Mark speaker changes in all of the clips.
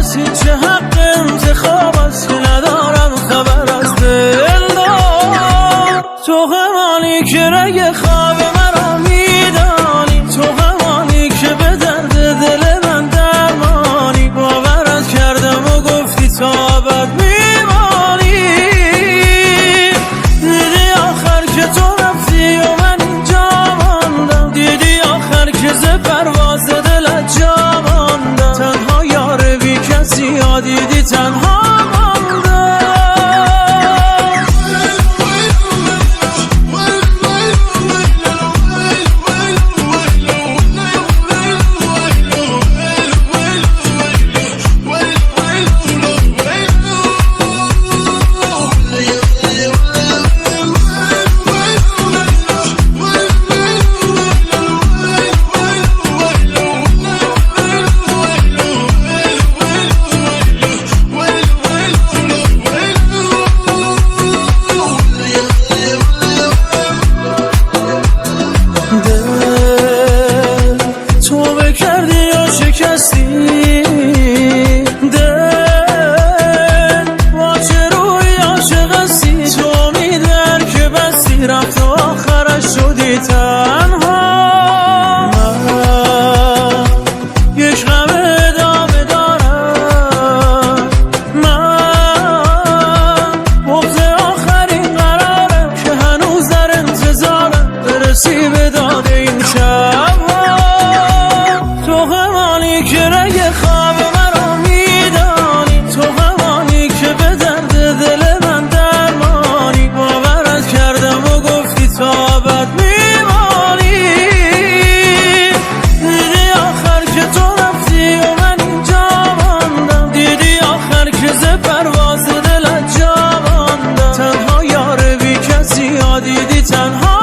Speaker 1: است، هیچ حق انتخاب است که ندارم خبر از دلدار. تو همانی که رگ خواب مرا میدانی، تو همانی که به درد دل من درمانی. باورت کردم و گفتی تا ابد میمانی. دیدی آخر که تو رفتی و من اینجا ماندم، دیدی آخر که ز پرواز دلت جا ماندم. تنها یار بی کسی ها دیدی تنها رفت و آخرش شدی تنها. من یک غم ادامه دارم، من بغض آخرین قرارم که هنوز در انتظارم برسی به داد این شبها. تو همانی که رگ خواب مرا میدانی، تو همانی که به درد دل من درمانی. باورت کردم و گفتی تا ابد میمانی. دیدی آخر که تو رفتی و من اینجا ماندم، دیدی آخر که ز پرواز دلت جا ماندم. تنها یار بی کسی ها دیدی تنها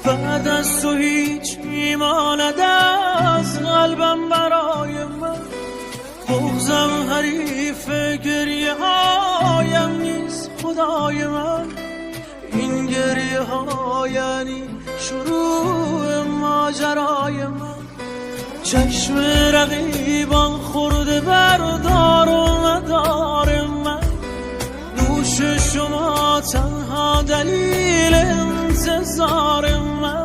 Speaker 1: بعد از تو هیچ میماند از قلبم برای من. بغضم حریف گریه هایم نیست خدای من. این گریه ها یعنی شروع ماجرای من. چشم رقیبان خورده بردار و مدار من. دوش شما تنها دلیل انتظار من.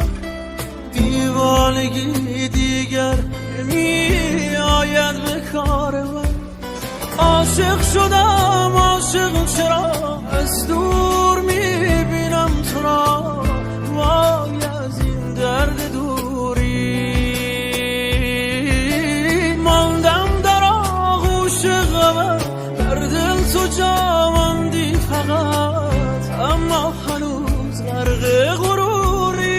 Speaker 1: دیوانگی دیگر نمی آید به کار من. عاشق شدم عاشق چرا از دور میبینم تو را. وای از این درد دوری ماندم در آغوش غمت. در دل تو جا ماندی فقط، اما هنوز غرق غروری.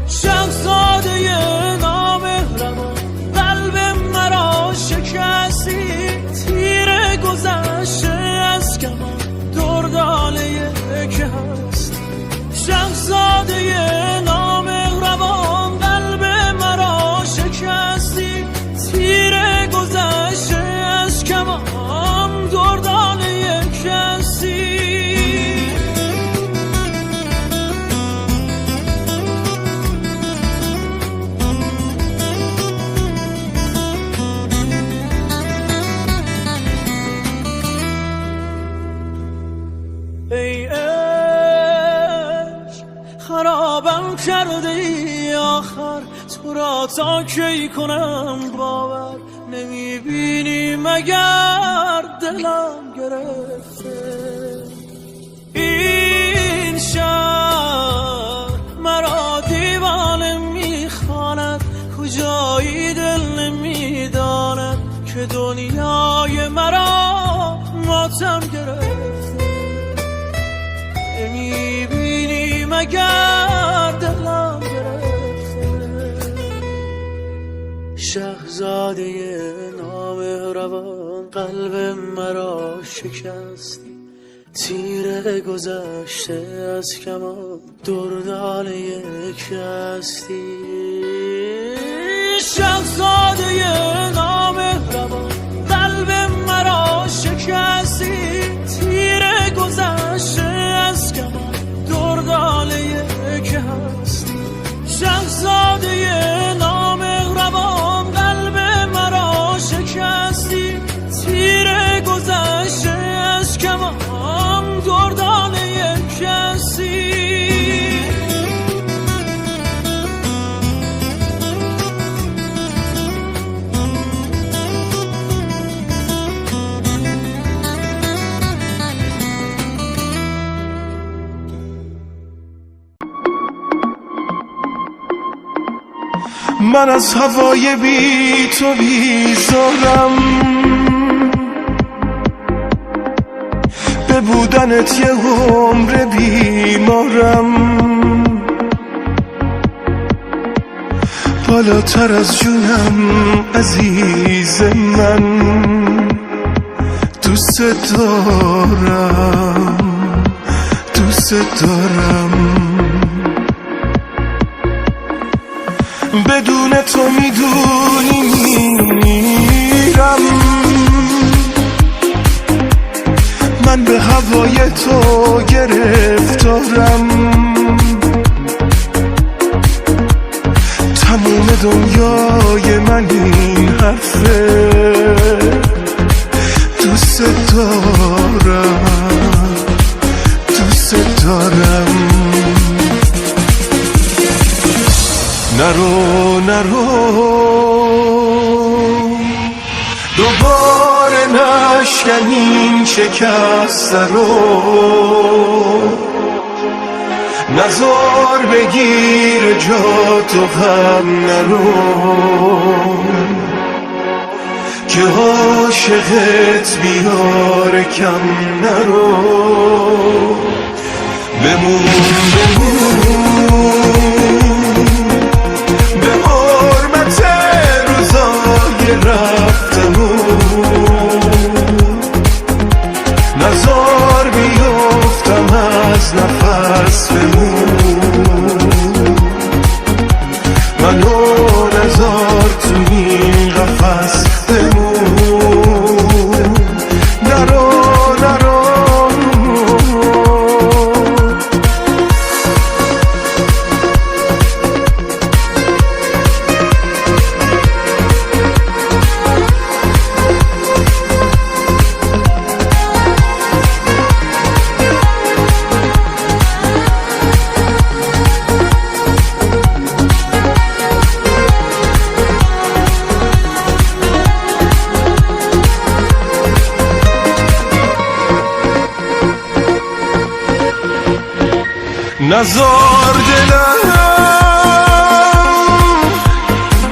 Speaker 1: شهزاده نامهربان قلب مرا شکستی. تیر گذشته از کمان دردانه که هستی. شهزاده نامهربان قلب مرا شکستی. تیر گذشته از کمان دردانه که هستی. ای عشق خرابم کرده ای آخر. تو را تا کی کنم باور. نمیبینی مگر دلم گرفته. این شهر مرا دیوانه میخواند. کجایی دل نمیداند که دنیای مرا ماتم گرفته. نمیبینی مگر شاهزاده نامهربان قلب مرا شکستی، تیر گذشته از کمان دردال یک هستی. شاهزاده نامهربان قلب مرا شکستی، تیر گذشته از کمان دردال یک هستی. شاهزاده نامهربان قلب مرا شکستی، تیر گذشته از کمان دردال یک هستی.
Speaker 2: من از هوای بی تو بیزارم، به بودنت یه عمر بیمارم. بالاتر از جونم عزیز من، دوست دارم دوست دارم. بدون تو میدونی میرم، من به هوای تو گرفتارم. تموم دنیای من این حرفه، دوست دارم دوست دارم. نرو نرو دوباره نشکن این شکسته رو، نزار بگیر جا تو غم نرو، که عاشقت بیاره کم نرو. بمون به حرمت روزای رفتمون، نزار بیفتم از نفس بمون. منو نزار تو این قفس بمون. نرو نرو نزار دلم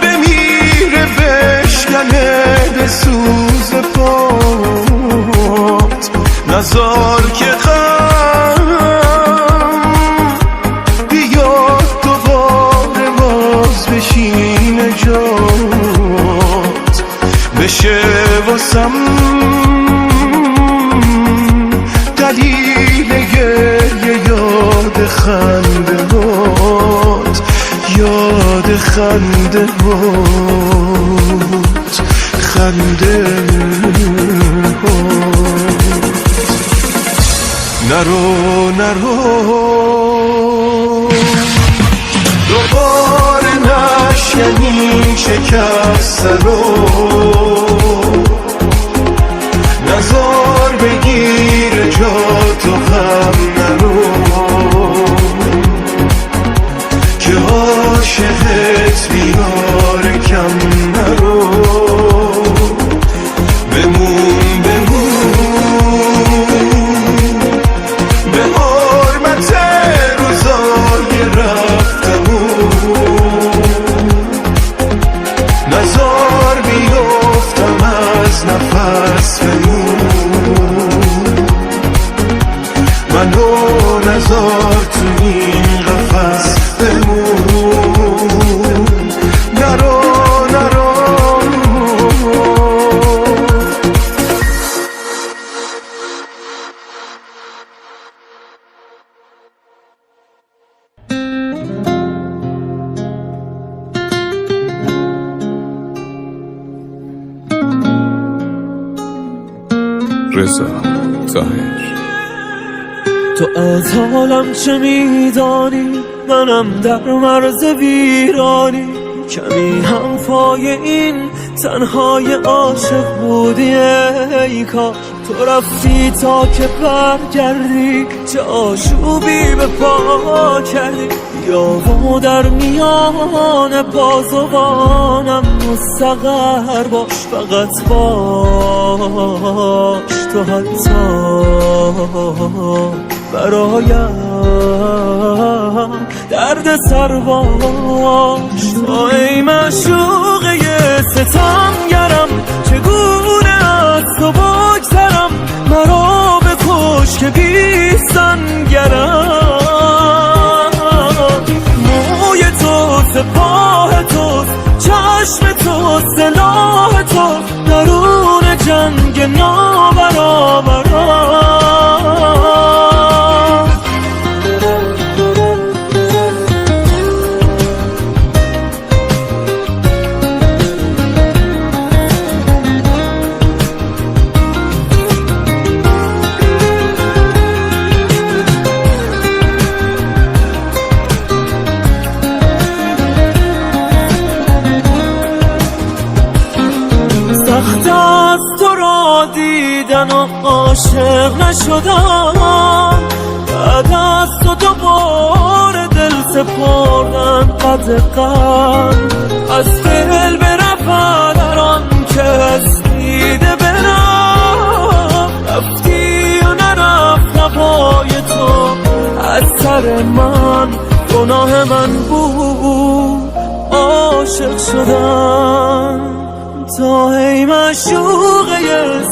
Speaker 2: بمیره بشکنه به سوز پات، نزار که غم بیاد دوباره باز بشینه جات، بشه واسم دلیل گریه یاد خنده هات، یاد خنده هات، خنده هات. نرو نرو دوباره نشکنی شکسته رو، نزار بگیر جا تو غم نرو، که عاشقت بیاره کم نرو. بمون به حرمت روزای رفتمون، نزار بیفتم از نفس بمون. منو نزار تو این قفس بمون.
Speaker 3: رضا طاهر.
Speaker 1: تو از حالم چه میدانی؟ منم در مرز ویرانی، کمی هم پای این تنهای عاشق بودی. ای کاش تو رفتی تا که برگردی، چه آشوبی به پا کردی. یا در میان بازوانم مستقر باش، فقط باش تو حتی برایم درد سر باش. تو ای معشوقه ستمگرم، چگونه از تو بگذرم؟ مرا بکش که بی سنگرم. موی تو سپاه توست، چشم تو سلاح تو، درون جنگ نابرابرم. سخت از تو را دیدن و عاشق نشدم، بعد از تو دوباره دل سپردن قدقم. از دل برفت در آن کس دیده برم، رفتی و نرفت نپای تو از سر من. گناه من بود عاشق شدم. تو ای معشوقه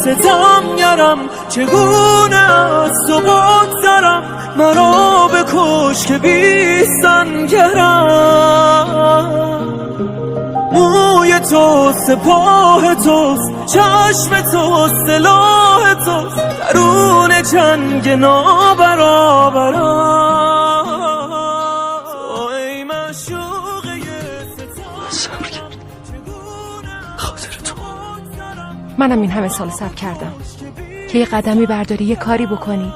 Speaker 1: ستمگرم، چگونه از تو بگذرم؟ مرا بکش که بی سنگرم. موی تو سپاه توست، چشم تو سلاح توست، درون جنگ نابرابرم. تو ای معشوقه
Speaker 4: صبر کرد خاطر تو. منم این همه سال صبر کردم که یه قدمی برداری، یه کاری بکنی،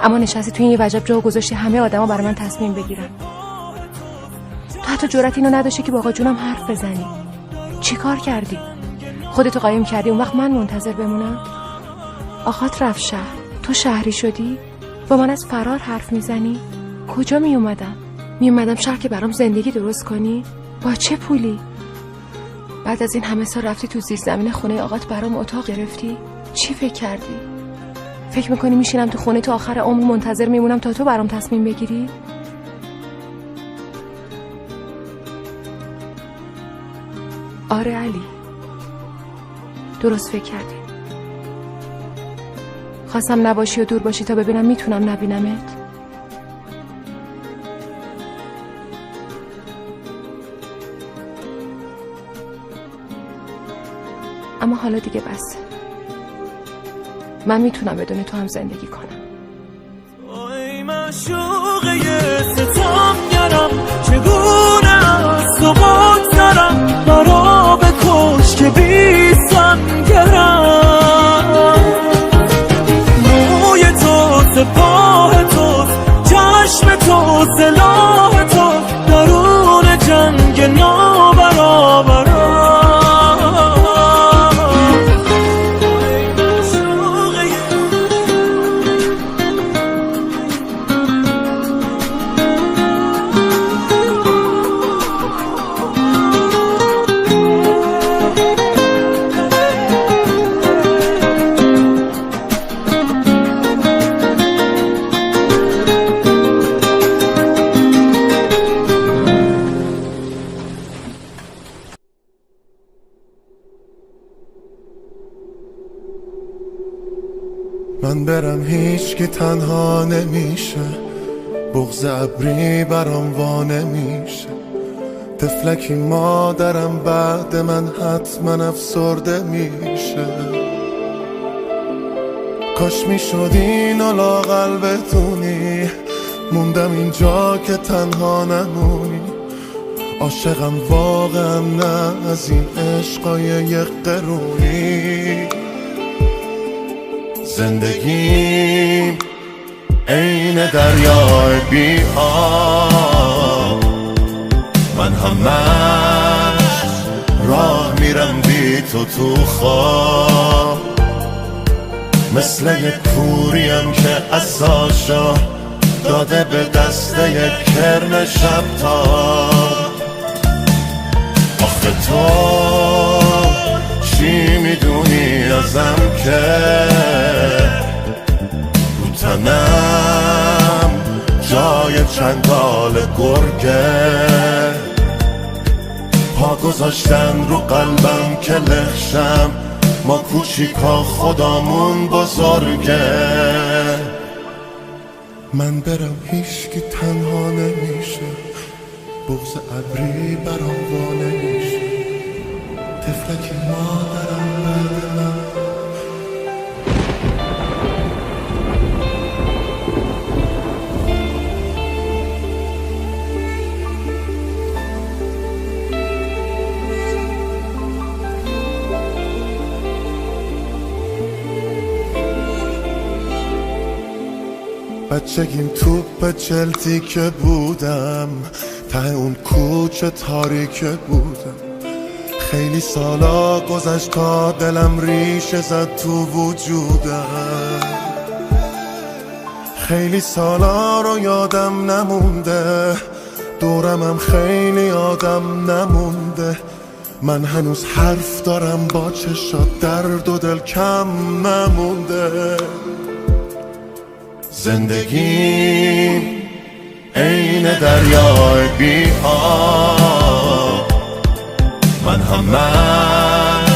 Speaker 4: اما نشستی تو این یه وجب جا گذاشتی همه آدما برای من تصمیم بگیرن. تو حتی جرأت اینو نداشتی که با آقا جونم حرف بزنی. چی کار کردی؟ خودتو قایم کردی، اون وقت من منتظر بمونم؟ آقات رفت شهر، تو شهری شدی، با من از فرار حرف میزنی؟ کجا می اومدم شهر که برام زندگی درست کنی؟ با چه پولی؟ بعد از این همه سال رفتی تو زیر زمین خونه آقات برام اتاق گرفتی؟ چی فکر کردی؟ فکر میکنی میشینم تو خونه تو آخر عمر منتظر میمونم تا تو برام تصمیم بگیری؟ آره علی، درست فکر کردی. خواستم نباشی و دور باشی تا ببینم میتونم نبینمت. اما حالا دیگه بس، من میتونم بدون تو هم زندگی کنم.
Speaker 1: ای معشوقه ستمگرم، چگونه از تو بگذرم؟ مرا بکش که بی سنگرم. موی تو سپاه توست، چشم تو سلاح تو، درون جنگ نابرابرم.
Speaker 2: من برم هیچ که تنها نمیشه، بغض ابری برام وا نمیشه. طفلکی مادرم بعد من حتما افسرده میشه. کاش میشد اینو لااقل بدونی، موندم اینجا که تنها نمونی. عاشقم واقعا نه از این عشقای یک قرونی. زندگیم عین دریای بی آب، من همش راه میرم بی تو خواب، مثل یک کوریم که عصاشو داده به دست یک کرم شبتاب. آخه تو چی میدونی ازم که رو تنم جای چنگال گرگه، پا گذاشتن رو قلبم که لخشم، ما کوچیکا خدامون بزرگه. من برم هیچکی تنها نمیشه، بغض ابری برام وا نمیشه، طفلک مادرم بعد من. بچگیم توپ چلتی که بودم، ته اون کوچه تاریک بودم، خیلی سالا گذشت تا دلم ریشه زد تو وجودم، خیلی سالا رو یادم نمونده، دورمم خیلی آدم نمونده، من هنوز حرف دارم با چشات، درد و دل کم نمونده. زندگیم عین دریای بی آب، من همش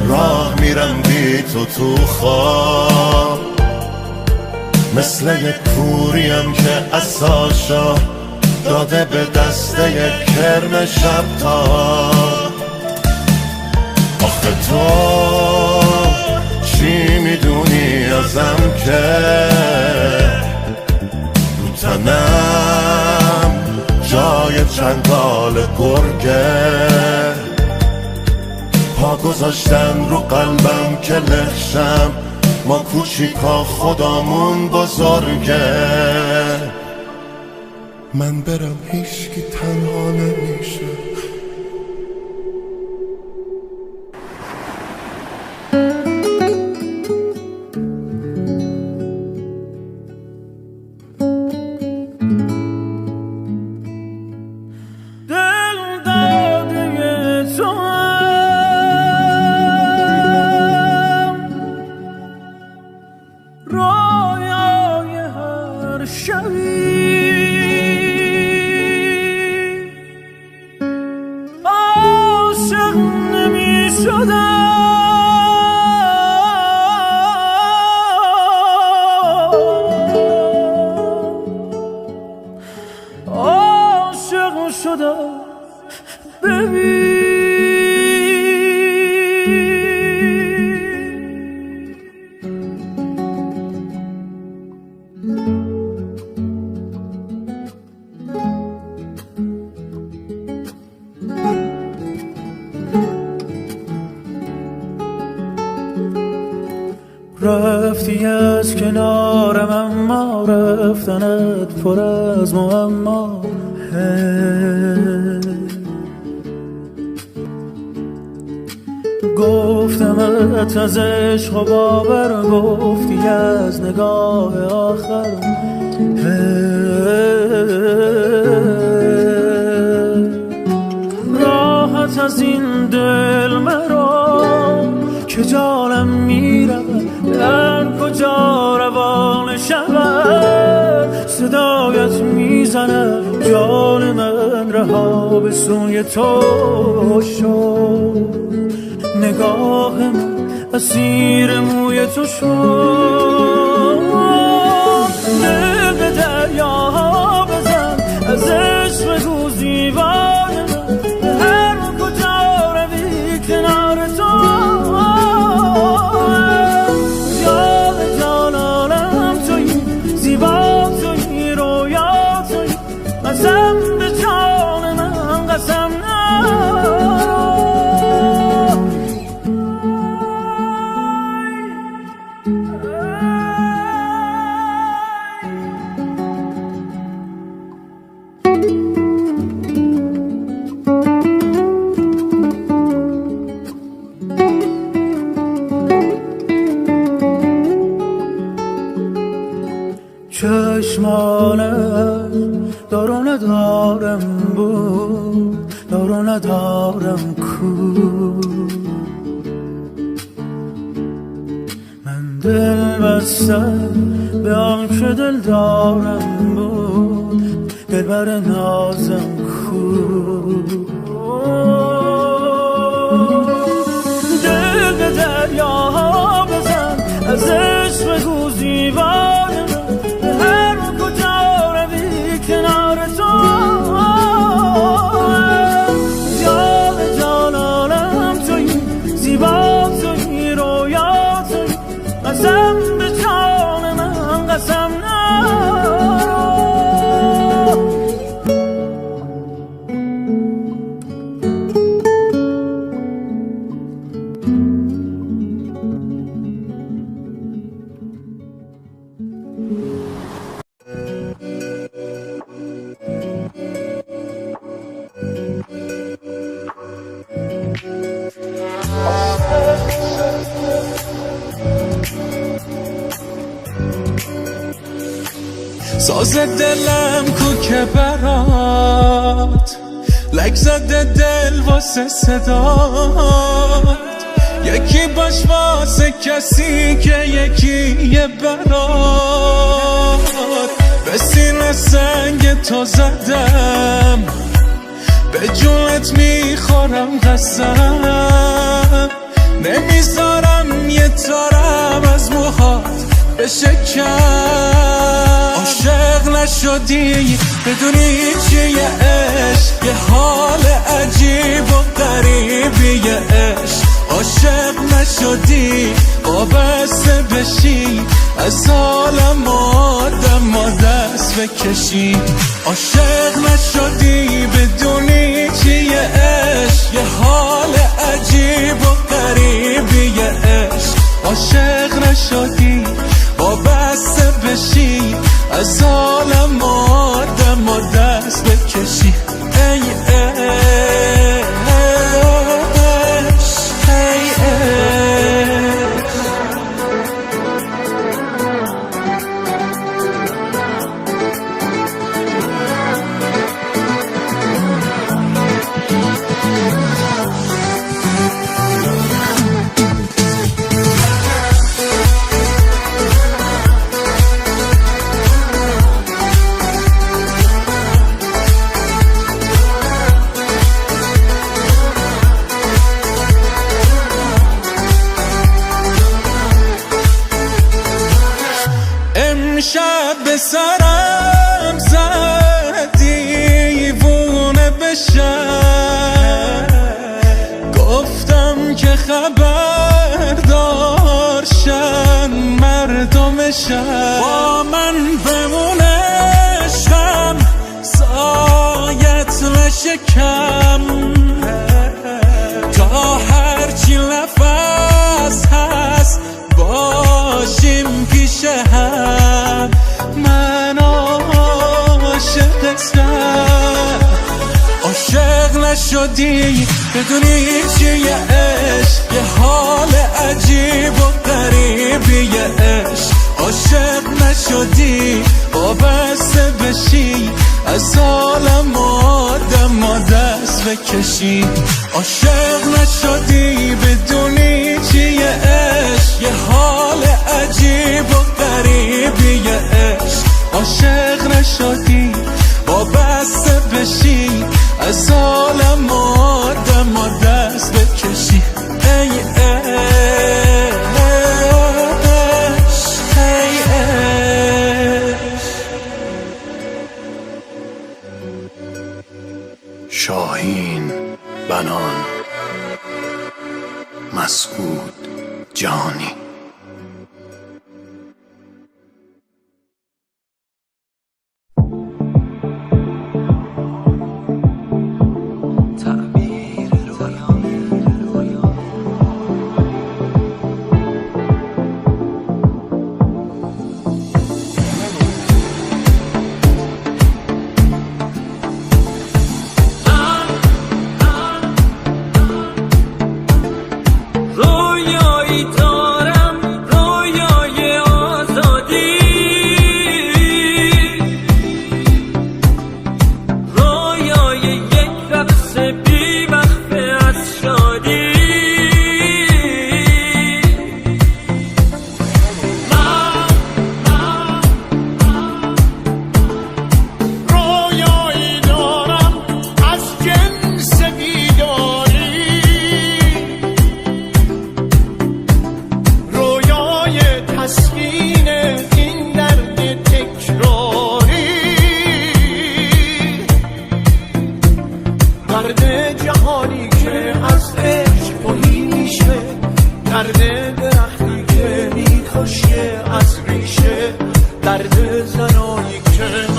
Speaker 2: راه میرم بی تو خواب، مثل یک کوریم که عصاشو داده به دست یک کرم شبتاب. آخه تو چی میدونی ازم که رو تنم جای چنگال گرگه، پا گذاشتن رو قلبم که لخشم، ما کوچیکا خدامون بزرگه. من برم هیچکی تنها نمیشه.
Speaker 1: رفتی از کنارم اما رفتنت پر از معما، گفتمت از عشق و باور، گفتی از نگاه آخر، راحت از این دل مرا که جانم میرود، در کجا روان شود، صدایت میزنه جان من رها به سوی تو شد، نگاه من اسیر موی تو شد، دل به دریا بزن از عشق بگو زیبای من، هر کجا روی کنار تو، یاد جانانم تویی، زیبا تویی، رویا تویی، قسم به جان من قسم نخور. دارم بود یارو ندارم کو من دل بستم به آن که دل دارم بود دلبر نازم کو دل به دریا بزن از عشق بگو زیبای من به هر کجا روی کنار تو یاد جانانم توی زیبا توی رویا توی قسم به جان من قسم نرو
Speaker 3: ساز دلم کو که برات لک زده دل واسه صدات یکی باش واسه کسی که یکی یه برات به سینه سنگ تو زدم به جونت میخورم قسم نمیذارم یه تارم از موهات بشکن عاشق نشدی بدونی چیه عشق یه حال عجیب و غریبیه عشق عاشق نشدی وابسته بشی از عالم آدم و دست بکشی عاشق نشدی بدونی چیه عشق یه حال عجیب و غریبیه عشق عاشق نشدی وابسته بشی از عالم آدم و دست بکشی ای امشب به سرم زدی دیوونه بشم گفتم که خبر دارشن مردمشم با من بمونه شم سایت نشکم تا هرچی نفس هست باشیم پیش هم من عاشقتم عاشق نشدی بدونی چیه عشق یه حال عجیب و غریبیه عشق عاشق نشدی وابسته بشی از عالم آدم و دست بکشی عاشق نشدی بدونی چیه عشق یه حال عجیب و غریبیه عشق عاشق نشدی وابسته بشی از عالم آدم و دست بکشی ای
Speaker 2: شاهین بنان مسعود جانی
Speaker 1: رویایی دارم درد جهانی که از عشق توهی میشه، درد درختی که میکشه از ریشه، درد زنانی که